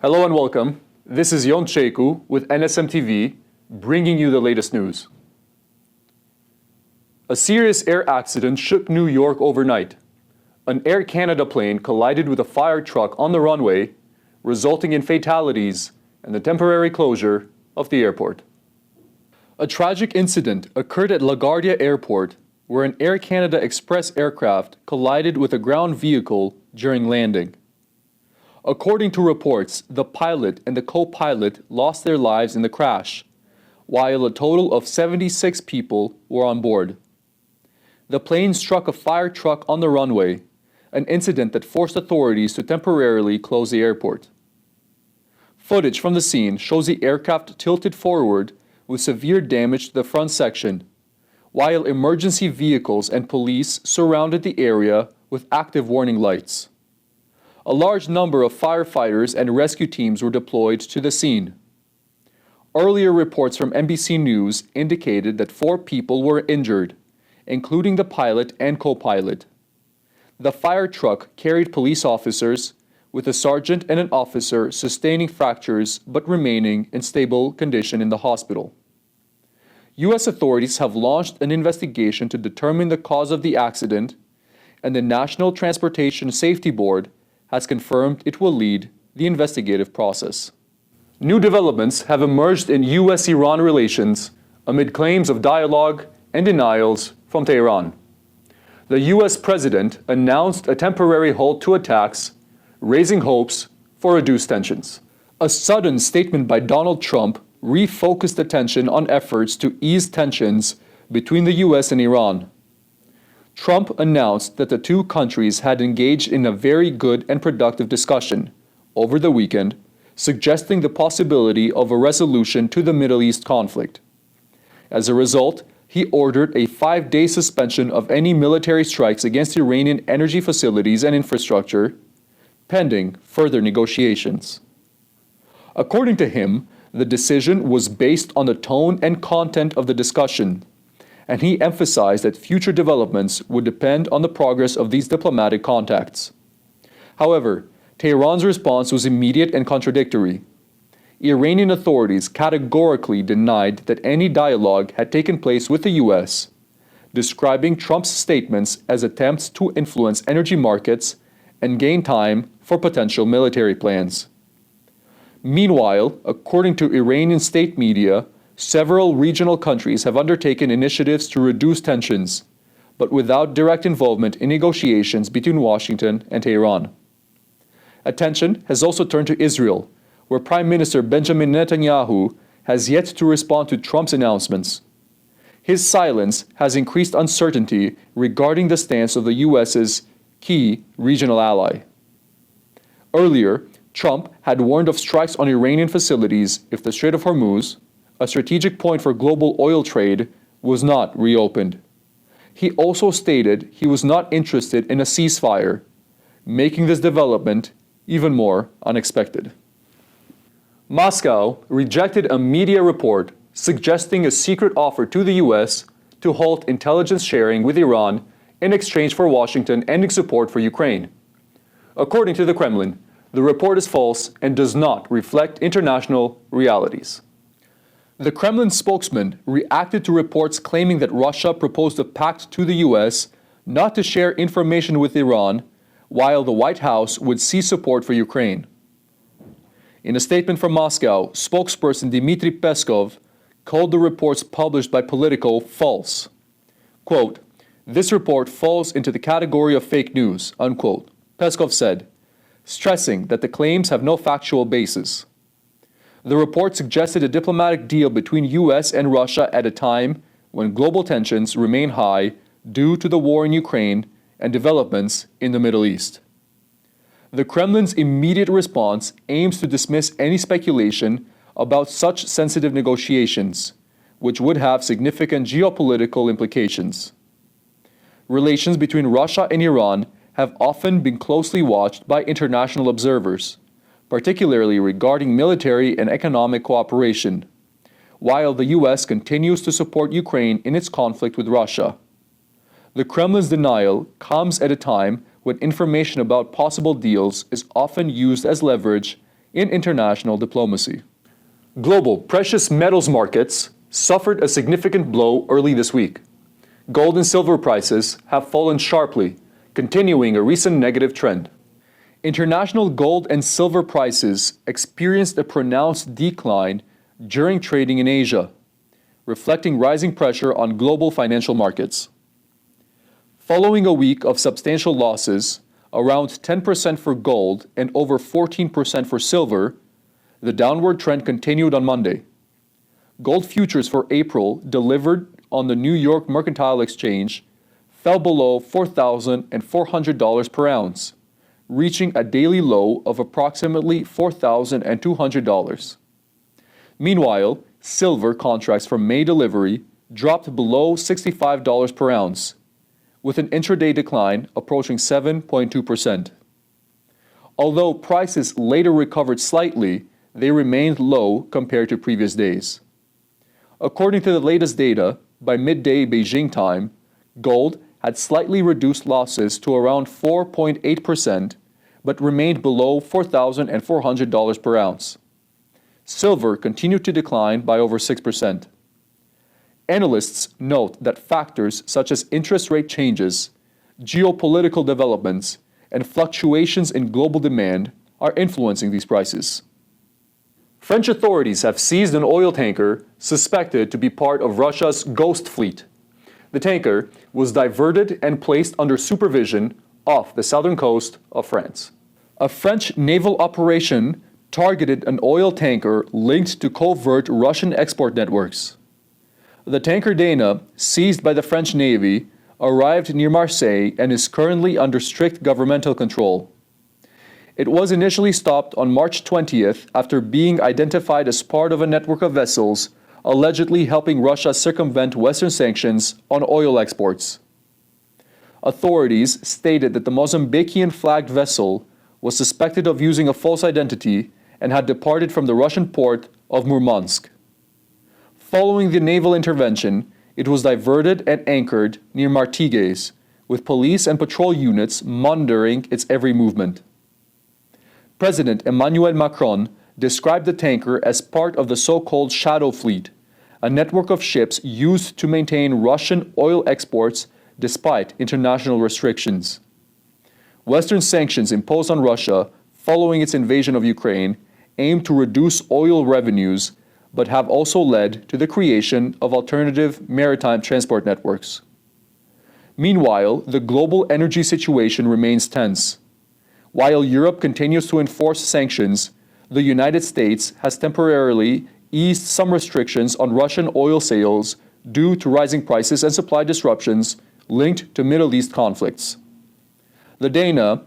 Hello and welcome. This is Yon Cheku with NSM TV, bringing you the latest news. A serious air accident shook New York overnight. An Air Canada plane collided with a fire truck on the runway, resulting in fatalities and the temporary closure of the airport. A tragic incident occurred at LaGuardia Airport, where an Air Canada Express aircraft collided with a ground vehicle during landing. According to reports, the pilot and the co-pilot lost their lives in the crash, while a total of 76 people were on board. The plane struck a fire truck on the runway, an incident that forced authorities to temporarily close the airport. Footage from the scene shows the aircraft tilted forward with severe damage to the front section, while emergency vehicles and police surrounded the area with active warning lights. A large number of firefighters and rescue teams were deployed to the scene. Earlier reports from NBC News indicated that 4 people were injured, including the pilot and co-pilot. The fire truck carried police officers, with a sergeant and an officer sustaining fractures but remaining in stable condition in the hospital. U.S. authorities have launched an investigation to determine the cause of the accident, and the National Transportation Safety Board has confirmed it will lead the investigative process. New developments have emerged in U.S.-Iran relations amid claims of dialogue and denials from Tehran. The U.S. president announced a temporary halt to attacks, raising hopes for reduced tensions. A sudden statement by Donald Trump refocused attention on efforts to ease tensions between the U.S. and Iran. Trump announced that the two countries had engaged in a very good and productive discussion over the weekend, suggesting the possibility of a resolution to the Middle East conflict. As a result, he ordered a 5-day suspension of any military strikes against Iranian energy facilities and infrastructure, pending further negotiations. According to him, the decision was based on the tone and content of the discussion, and he emphasized that future developments would depend on the progress of these diplomatic contacts. However, Tehran's response was immediate and contradictory. Iranian authorities categorically denied that any dialogue had taken place with the U.S., describing Trump's statements as attempts to influence energy markets and gain time for potential military plans. Meanwhile, according to Iranian state media, several regional countries have undertaken initiatives to reduce tensions, but without direct involvement in negotiations between Washington and Tehran. Attention has also turned to Israel, where Prime Minister Benjamin Netanyahu has yet to respond to Trump's announcements. His silence has increased uncertainty regarding the stance of the U.S.'s key regional ally. Earlier, Trump had warned of strikes on Iranian facilities if the Strait of Hormuz, a strategic point for global oil trade, was not reopened. He also stated he was not interested in a ceasefire, making this development even more unexpected. Moscow rejected a media report suggesting a secret offer to the U.S. to halt intelligence sharing with Iran in exchange for Washington ending support for Ukraine. According to the Kremlin, the report is false and does not reflect international realities. The Kremlin spokesman reacted to reports claiming that Russia proposed a pact to the U.S. not to share information with Iran, while the White House would cease support for Ukraine. In a statement from Moscow, spokesperson Dmitry Peskov called the reports published by Politico false. Quote, "This report falls into the category of fake news," unquote, Peskov said, stressing that the claims have no factual basis. The report suggested a diplomatic deal between U.S. and Russia at a time when global tensions remain high due to the war in Ukraine and developments in the Middle East. The Kremlin's immediate response aims to dismiss any speculation about such sensitive negotiations, which would have significant geopolitical implications. Relations between Russia and Iran have often been closely watched by international observers, particularly regarding military and economic cooperation, while the U.S. continues to support Ukraine in its conflict with Russia. The Kremlin's denial comes at a time when information about possible deals is often used as leverage in international diplomacy. Global precious metals markets suffered a significant blow early this week. Gold and silver prices have fallen sharply, continuing a recent negative trend. International gold and silver prices experienced a pronounced decline during trading in Asia, reflecting rising pressure on global financial markets. Following a week of substantial losses, around 10% for gold and over 14% for silver, the downward trend continued on Monday. Gold futures for April, delivered on the New York Mercantile Exchange, fell below $4,400 per ounce, reaching a daily low of approximately $4,200. Meanwhile, silver contracts for May delivery dropped below $65 per ounce, with an intraday decline approaching 7.2%. Although prices later recovered slightly, they remained low compared to previous days. According to the latest data, by midday Beijing time, gold had slightly reduced losses to around 4.8%, but remained below $4,400 per ounce. Silver continued to decline by over 6%. Analysts note that factors such as interest rate changes, geopolitical developments, and fluctuations in global demand are influencing these prices. French authorities have seized an oil tanker suspected to be part of Russia's ghost fleet. The tanker was diverted and placed under supervision off the southern coast of France. A French naval operation targeted an oil tanker linked to covert Russian export networks. The tanker Dana, seized by the French Navy, arrived near Marseille and is currently under strict governmental control. It was initially stopped on March 20th after being identified as part of a network of vessels allegedly helping Russia circumvent Western sanctions on oil exports. Authorities stated that the Mozambican-flagged vessel was suspected of using a false identity and had departed from the Russian port of Murmansk. Following the naval intervention, it was diverted and anchored near Martigues, with police and patrol units monitoring its every movement. President Emmanuel Macron described the tanker as part of the so-called Shadow Fleet, a network of ships used to maintain Russian oil exports despite international restrictions. Western sanctions imposed on Russia following its invasion of Ukraine aim to reduce oil revenues, but have also led to the creation of alternative maritime transport networks. Meanwhile, the global energy situation remains tense. While Europe continues to enforce sanctions, the United States has temporarily eased some restrictions on Russian oil sales due to rising prices and supply disruptions linked to Middle East conflicts. The Dana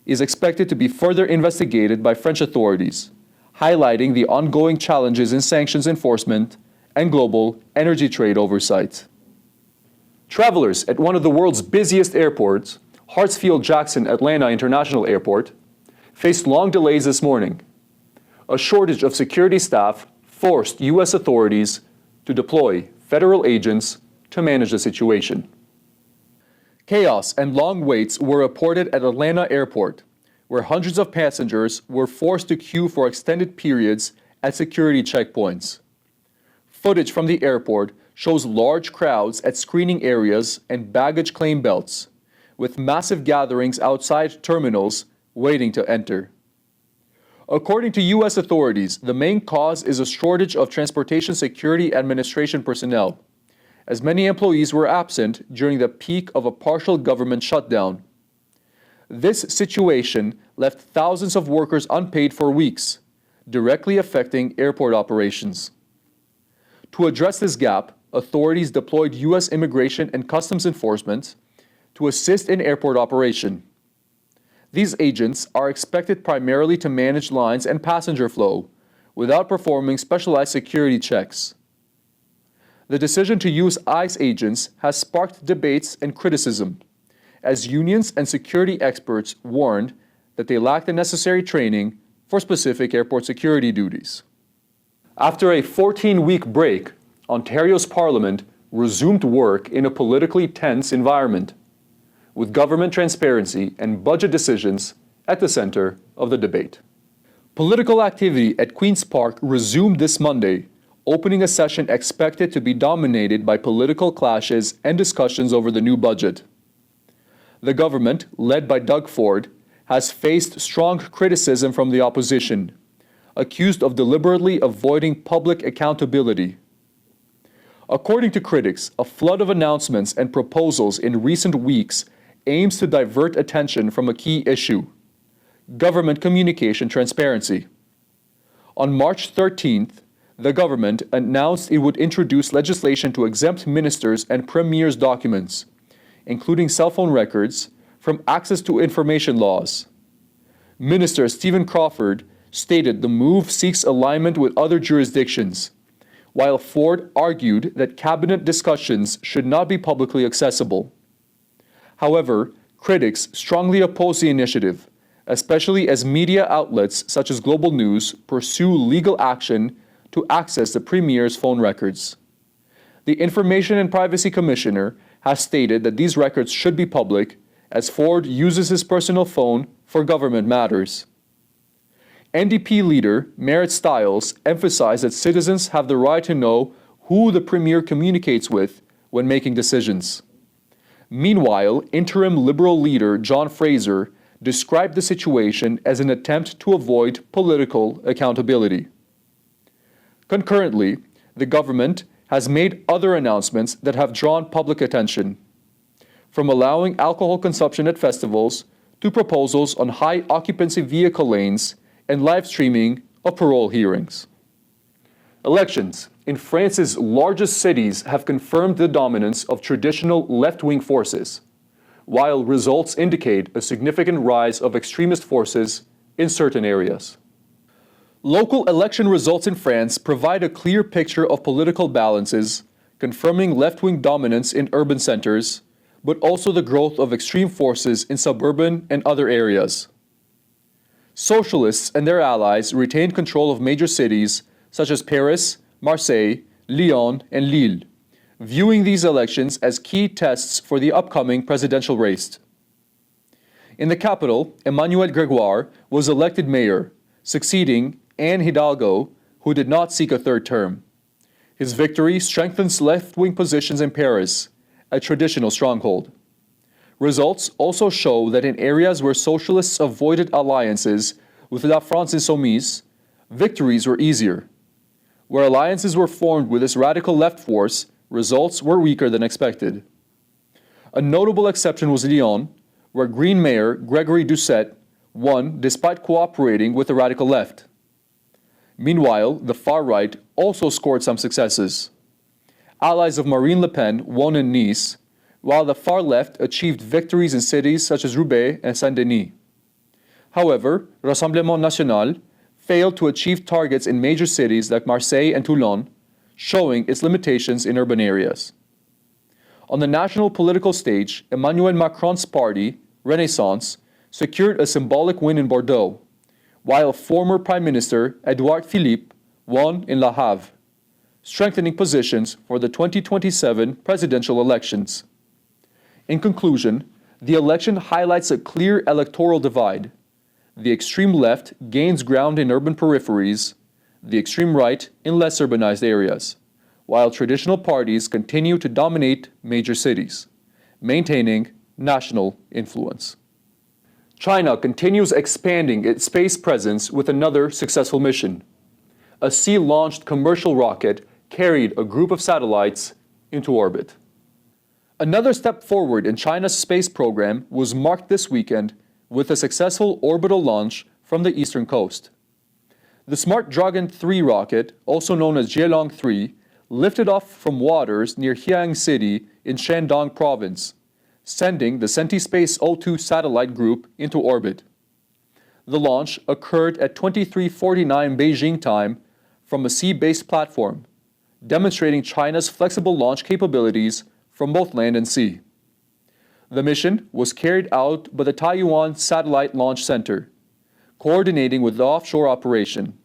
is expected to be further investigated by French authorities, highlighting the ongoing challenges in sanctions enforcement and global energy trade oversight. Travelers at one of the world's busiest airports, Hartsfield-Jackson Atlanta International Airport, faced long delays this morning. A shortage of security staff forced U.S. authorities to deploy federal agents to manage the situation. Chaos and long waits were reported at Atlanta Airport, where hundreds of passengers were forced to queue for extended periods at security checkpoints. Footage from the airport shows large crowds at screening areas and baggage claim belts, with massive gatherings outside terminals waiting to enter. According to U.S. authorities, the main cause is a shortage of Transportation Security Administration personnel, as many employees were absent during the peak of a partial government shutdown. This situation left thousands of workers unpaid for weeks, directly affecting airport operations. To address this gap, authorities deployed U.S. Immigration and Customs Enforcement to assist in airport operation. These agents are expected primarily to manage lines and passenger flow, without performing specialized security checks. The decision to use ICE agents has sparked debates and criticism, as unions and security experts warned that they lack the necessary training for specific airport security duties. After a 14-week break, Ontario's Parliament resumed work in a politically tense environment, with government transparency and budget decisions at the center of the debate. Political activity at Queen's Park resumed this Monday, opening a session expected to be dominated by political clashes and discussions over the new budget. The government, led by Doug Ford, has faced strong criticism from the opposition, accused of deliberately avoiding public accountability. According to critics, a flood of announcements and proposals in recent weeks aims to divert attention from a key issue: government communication transparency. On March 13th, the government announced it would introduce legislation to exempt ministers' and premiers' documents, including cell phone records, from access to information laws. Minister Stephen Crawford stated the move seeks alignment with other jurisdictions, while Ford argued that cabinet discussions should not be publicly accessible. However, critics strongly oppose the initiative, especially as media outlets such as Global News pursue legal action to access the premier's phone records. The Information and Privacy Commissioner has stated that these records should be public, as Ford uses his personal phone for government matters. NDP leader Merritt Stiles emphasized that citizens have the right to know who the premier communicates with when making decisions. Meanwhile, interim Liberal leader John Fraser described the situation as an attempt to avoid political accountability. Concurrently, the government has made other announcements that have drawn public attention, from allowing alcohol consumption at festivals to proposals on high occupancy vehicle lanes and live streaming of parole hearings. Elections in France's largest cities have confirmed the dominance of traditional left-wing forces, while results indicate a significant rise of extremist forces in certain areas. Local election results in France provide a clear picture of political balances, confirming left-wing dominance in urban centers, but also the growth of extreme forces in suburban and other areas. Socialists and their allies retained control of major cities such as Paris, Marseille, Lyon, and Lille, viewing these elections as key tests for the upcoming presidential race. In the capital, Emmanuel Grégoire was elected mayor, succeeding Anne Hidalgo, who did not seek a third term. His victory strengthens left-wing positions in Paris, a traditional stronghold. Results also show that in areas where socialists avoided alliances with La France Insoumise, victories were easier. Where alliances were formed with this radical left force, results were weaker than expected. A notable exception was Lyon, where Green Mayor Gregory Doucet won despite cooperating with the radical left. Meanwhile, the far right also scored some successes. Allies of Marine Le Pen won in Nice, while the far left achieved victories in cities such as Roubaix and Saint-Denis. However, Rassemblement National failed to achieve targets in major cities like Marseille and Toulon, showing its limitations in urban areas. On the national political stage, Emmanuel Macron's party, Renaissance, secured a symbolic win in Bordeaux, while former Prime Minister Édouard Philippe won in Le Havre, strengthening positions for the 2027 presidential elections. In conclusion, the election highlights a clear electoral divide. The extreme left gains ground in urban peripheries, the extreme right in less urbanized areas, while traditional parties continue to dominate major cities, maintaining national influence. China continues expanding its space presence with another successful mission. A sea-launched commercial rocket carried a group of satellites into orbit. Another step forward in China's space program was marked this weekend with a successful orbital launch from the eastern coast. The Smart Dragon 3 rocket, also known as Jielong 3, lifted off from waters near Hiang City in Shandong Province, sending the CentiSpace O2 satellite group into orbit. The launch occurred at 23:49 Beijing time from a sea-based platform, demonstrating China's flexible launch capabilities from both land and sea. The mission was carried out by the Taiyuan Satellite Launch Center, coordinating with the offshore operation.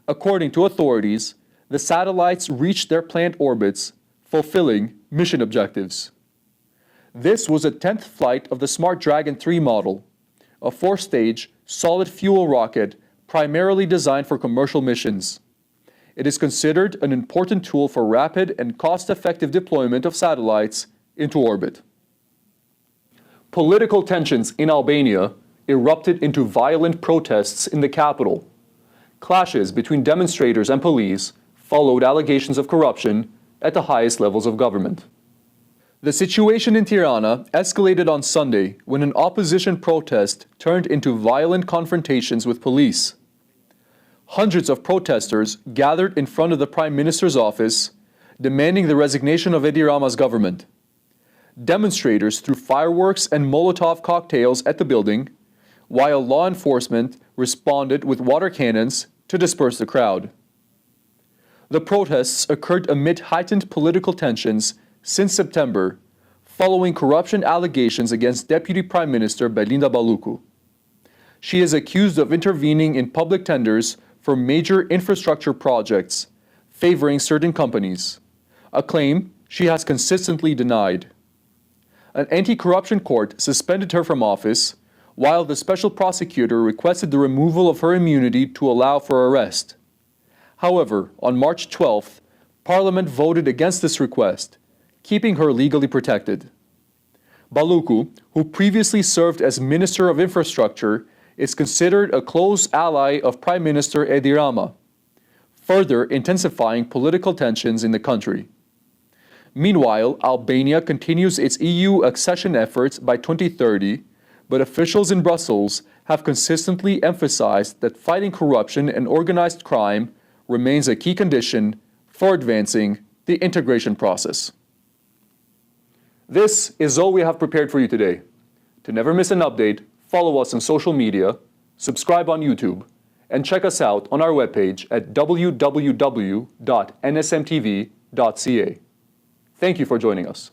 According to authorities, the satellites reached their planned orbits, fulfilling mission objectives. This was the 10th flight of the Smart Dragon 3 model, a 4-stage, solid fuel rocket primarily designed for commercial missions. It is considered an important tool for rapid and cost-effective deployment of satellites into orbit. Political tensions in Albania erupted into violent protests in the capital. Clashes between demonstrators and police followed allegations of corruption at the highest levels of government. The situation in Tirana escalated on Sunday when an opposition protest turned into violent confrontations with police. Hundreds of protesters gathered in front of the Prime Minister's office, demanding the resignation of Edi Rama's government. Demonstrators threw fireworks and Molotov cocktails at the building, while law enforcement responded with water cannons to disperse the crowd. The protests occurred amid heightened political tensions since September, following corruption allegations against Deputy Prime Minister Belinda Baluku. She is accused of intervening in public tenders for major infrastructure projects, favoring certain companies, a claim she has consistently denied. An anti-corruption court suspended her from office, while the special prosecutor requested the removal of her immunity to allow for arrest. However, on March 12th, Parliament voted against this request, keeping her legally protected. Baluku, who previously served as Minister of Infrastructure, is considered a close ally of Prime Minister Edi Rama, further intensifying political tensions in the country. Meanwhile, Albania continues its EU accession efforts by 2030, but officials in Brussels have consistently emphasized that fighting corruption and organized crime remains a key condition for advancing the integration process. This is all we have prepared for you today. To never miss an update, follow us on social media, subscribe on YouTube, and check us out on our webpage at www.nsmtv.ca. Thank you for joining us.